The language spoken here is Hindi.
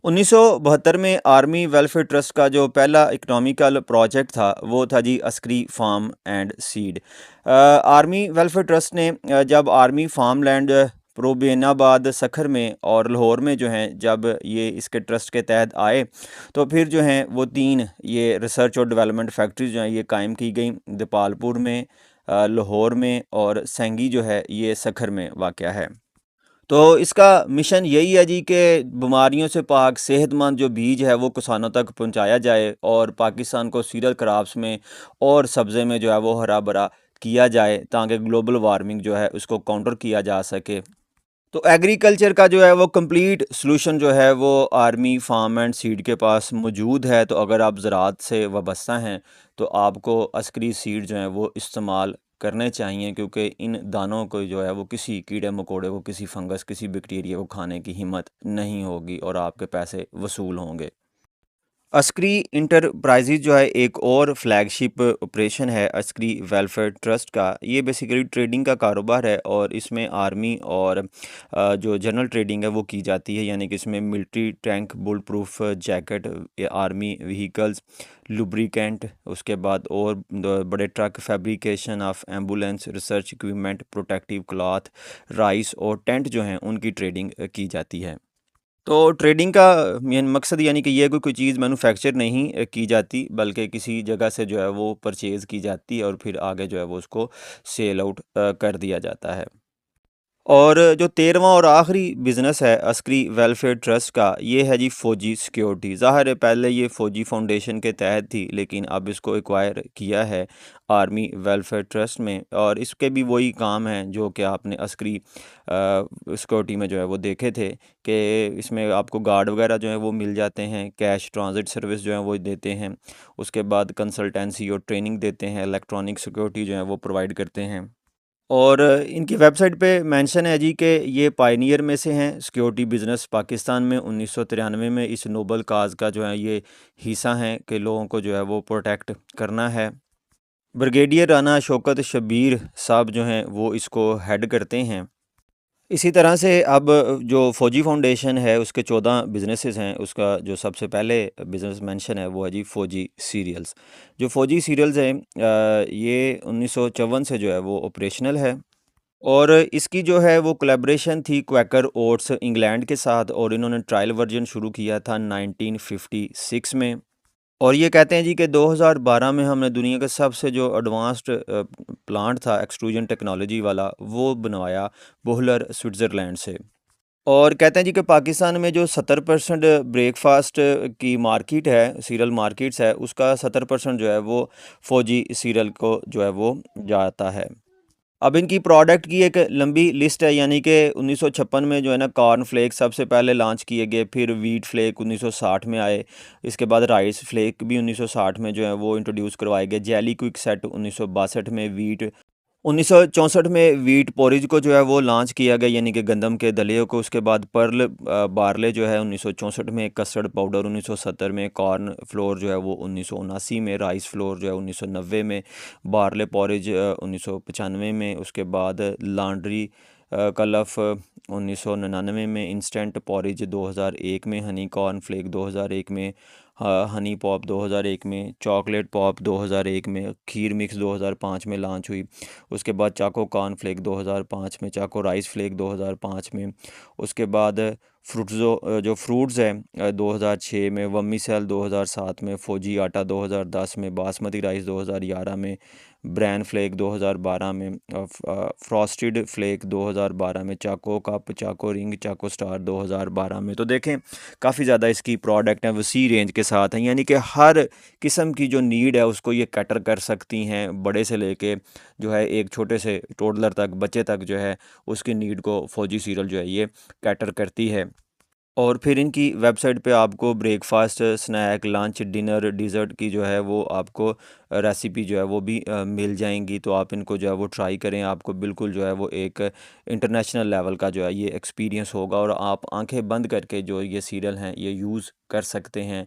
1972 में आर्मी वेलफेयर ट्रस्ट का जो पहला इकोनॉमिकल प्रोजेक्ट था वो था जी Askari farm and seed. Army welfare trust ने जब आर्मी फार्म लैंड प्रोबेनाबाद सखर में और लाहौर में जो हैं जब ये इसके ट्रस्ट के तहत आए तो फिर जो हैं वो तीन ये रिसर्च और डेवलपमेंट फैक्ट्रीज जो हैं ये कायम की गई दीपालपुर में, लाहौर में और सेंगी जो है ये सखर में वाक़या है। तो इसका मिशन यही है जी कि बीमारियों से पाक सेहतमंद जो बीज है वो किसानों तक पहुंचाया जाए और पाकिस्तान को सीरियल क्रॉप्स में और सब्ज़े में जो है वो हरा भरा किया जाए ताकि ग्लोबल वार्मिंग जो है उसको काउंटर किया जा सके। तो एग्रीकल्चर का जो है वो कंप्लीट सॉल्यूशन जो है वो आर्मी फार्म एंड सीड के पास मौजूद है। तो अगर आप ज़राअत से वाबस्ता हैं तो आपको अस्करी सीड जो है वो इस्तेमाल करने चाहिए, क्योंकि इन दानों को जो है वो किसी कीड़े मकोड़े को, किसी फंगस, किसी बैक्टीरिया को खाने की हिम्मत नहीं होगी और आपके पैसे वसूल होंगे। अस्करी इंटरप्राइजेज जो है एक और फ्लैगशिप ऑपरेशन है अस्करी वेलफेयर ट्रस्ट का। ये बेसिकली ट्रेडिंग का कारोबार है और इसमें आर्मी और जो जनरल ट्रेडिंग है वो की जाती है, यानी कि इसमें military tank, bull proof jacket, army vehicles, lubricant, उसके बाद और बड़े truck, fabrication of ambulance, research equipment, protective cloth, rice और टेंट जो हैं उनकी ट्रेडिंग की जाती है। तो ट्रेडिंग का मेन मकसद यानी कि ये कोई चीज़ मैन्युफैक्चर नहीं की जाती, बल्कि किसी जगह से जो है वो परचेज़ की जाती है और फिर आगे जो है वो उसको सेल आउट कर दिया जाता है। और जो 13वां और आखिरी बिज़नेस है अस्करी वेलफेयर ट्रस्ट का, ये है जी फ़ौजी सिक्योरिटी। ज़ाहिर है पहले ये फ़ौजी फाउंडेशन के तहत थी, लेकिन अब इसको एक्वायर किया है आर्मी वेलफेयर ट्रस्ट में और इसके भी वही काम हैं जो कि आपने अस्करी सिक्योरिटी में जो है वो देखे थे कि इसमें आपको गार्ड वगैरह जो है वो मिल जाते हैं, कैश ट्रांजिट सर्विस जो है वो देते हैं, उसके बाद कंसल्टेंसी और ट्रेनिंग देते हैं, इलेक्ट्रॉनिक सिक्योरिटी जो है वो प्रोवाइड करते हैं। और इनकी वेबसाइट पे मेंशन है जी कि ये पायनियर में से हैं सिक्योरिटी बिज़नेस पाकिस्तान में। 1993 में इस नोबल काज का जो है ये हिस्सा हैं कि लोगों को जो है वो प्रोटेक्ट करना है। ब्रिगेडियर राना शौकत शब्बीर साहब जो हैं वो इसको हेड करते हैं। इसी तरह से अब जो फ़ौजी फाउंडेशन है उसके 14 बिज़नेसेस हैं। उसका जो सबसे पहले बिज़नेस मेंशन है वो है जी फ़ौजी सीरियल्स। जो फ़ौजी सीरियल्स हैं ये 1954 से जो है वो ऑपरेशनल है और इसकी जो है वो कोलैबोरेशन थी क्वैकर ओट्स इंग्लैंड के साथ और इन्होंने ट्रायल वर्जन शुरू किया था 1956 में। और ये कहते हैं जी कि 2012 में हमने दुनिया का सबसे जो एडवांस्ड प्लांट था एक्सट्रूजन टेक्नोलॉजी वाला वो बनवाया बोहलर स्विट्ज़रलैंड से। और कहते हैं जी कि पाकिस्तान में जो 70% ब्रेकफास्ट की मार्केट है, सीरियल मार्केट्स है, उसका 70% जो है वो फ़ौजी सीरियल को जो है वो जाता है। अब इनकी प्रोडक्ट की एक लंबी लिस्ट है, यानी कि 1956 में जो है ना कॉर्न फ्लेक सबसे पहले लॉन्च किए गए, फिर वीट फ्लेक 1960 में आए, इसके बाद राइस फ्लेक भी 1960 में जो है वो इंट्रोड्यूस करवाए गए, जेली क्विक सेट 1962 में, वीट 1964 में वीट पोरिज को जो है वो लॉन्च किया गया, यानी कि गंदम के दलियों को। उसके बाद पर्ल बारले जो है 1964 में, कस्टर्ड पाउडर 1970 में, कॉर्न फ्लोर जो है वो 1979 में, राइस फ्लोर जो है 1990 में, बारले पोरिज 1995 में, उसके बाद लॉन्ड्री कलफ 1999 में, इंस्टेंट पोरिज 2001 में, हनी कॉर्न फ्लेक 2001 में, हनी पॉप 2001 में, चॉकलेट पॉप 2001 में, खीर मिक्स 2005 में लॉन्च हुई। उसके बाद चाको कॉर्न फ्लेक 2005 में, चाको राइस फ्लेक 2005 में, उसके बाद जो फ्रूट्स हैं 2006 में, वम्मी सेल 2007 में, फौजी आटा 2010 में, बासमती राइस 2011 में, ब्रैन फ्लेक 2012 में, फ्रॉस्टेड फ्लेक 2012 में, चाको कप, चाको रिंग, चाको स्टार 2012 में। तो देखें काफ़ी ज़्यादा इसकी प्रोडक्ट हैं, वसी रेंज के साथ हैं, यानी कि हर किस्म की जो नीड है उसको ये कैटर कर सकती हैं, बड़े से लेके जो है एक छोटे से टोडलर तक, बच्चे तक जो है उसकी नीड को फ़ौजी सीरियल जो है ये कैटर करती है। और फिर इनकी वेबसाइट पे आपको breakfast, snack, lunch, dinner, dessert की जो है वो आपको रेसिपी जो है वो भी मिल जाएंगी। तो आप इनको जो है वो ट्राई करें, आपको बिल्कुल जो है वो एक इंटरनेशनल लेवल का जो है ये एक्सपीरियंस होगा और आप आंखें बंद करके जो ये सीरियल हैं ये यूज़ कर सकते हैं।